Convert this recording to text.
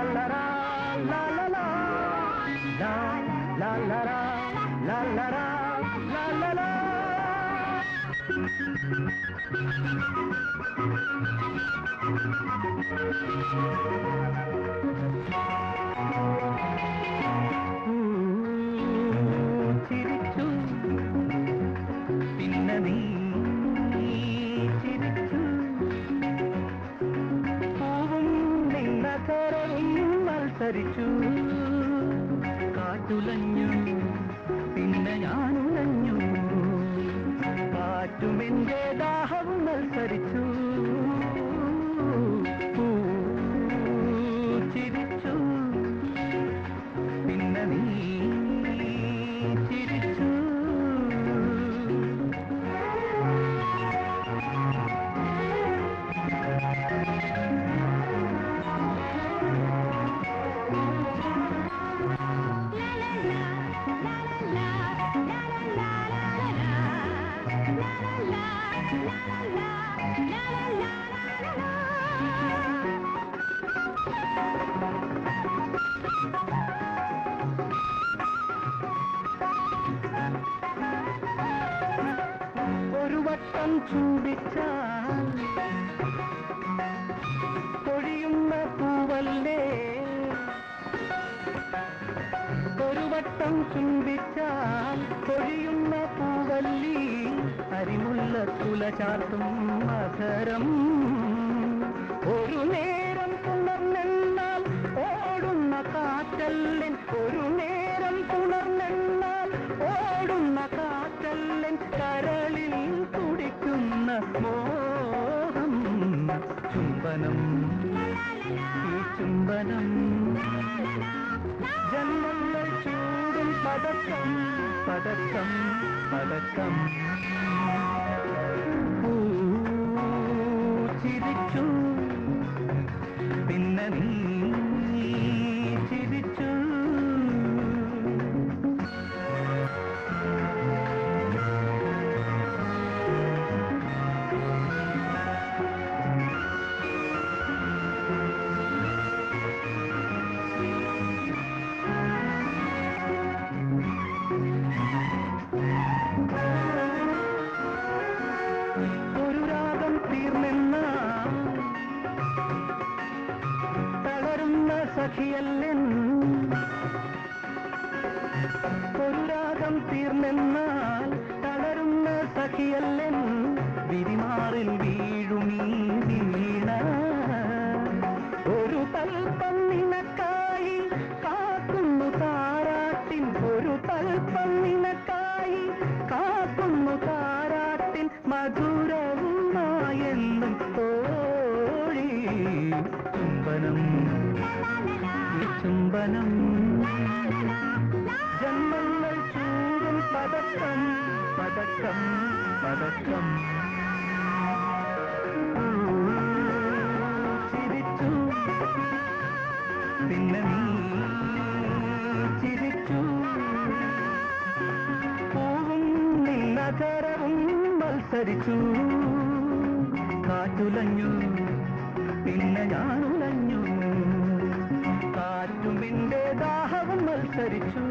la la la la la la la la la la la la la la. ചിരിച്ചു പിന്നെ നീ ചിരിച്ചു പൂവും നിന്നകരവും മത്സരിച്ചു കാറ്റുലഞ്ഞു പിന്നെ ഞാനുലഞ്ഞു കാറ്റുമെന്റെ ദാഹവും മത്സരിച്ചു ചിരിച്ചു പിന്നെ നീ ചിരിച്ചു ഒരു വട്ടം ചൂടിച്ചാൽ പൊഴിയുന്ന പൂവല്ലേ ഒരു വട്ടം ചുംബിച്ചാൽ പൊഴിയുന്ന പൂവല്ലി അരിമുള്ള കുല ചാർത്തും മധുരം ഒരു നേരം പുണർന്നെന്നാൽ ഓടുന്ന കാറ്റല്ലൻ ഒരു നേരം പുണർന്നെന്നാൽ ഓടുന്ന കാറ്റല്ലൻ കരളിൽ തുടിക്കുന്ന മോഹം ചുംബനം ഈ ചുംബനം ജന്മങ്ങൾ ചൂടും പതക്കം പതക്കം പതക്കം ചിരിച്ചു പിന്നെ നീ ചിരിച്ചു ഒരു രാഗം തീർന്നെന്ന തളരുന്ന സഖിയല്ലൻ ഒരു രാഗം തീർന്നെന്നാൽ തളരുന്ന സഖിയല്ലൻ വിരിമാറിൽ വീഴുമീ വീണ ഒരു തൽപ്പം നിനക്കായി കാക്കുന്നു താരാട്ടിൻ ഒരു തൽപ്പം നിനക്കായി കാക്കുന്നു താരാട്ടിൻ മധുരവുമായെന്നും തോഴി ചുംബനം ചുംബനം ജന്മങ്ങൾ ചൂടും പതക്കം പതക്കം പതക്കം ചിരിച്ചു പിന്നെ നീ ചിരിച്ചു പൂവും നിന്നകരവും മത്സരിച്ചു കാറ്റുലഞ്ഞു പിന്നെ ഞാനുലഞ്ഞു കാറ്റുമിന്റെ ദാഹവും മത്സരിച്ചു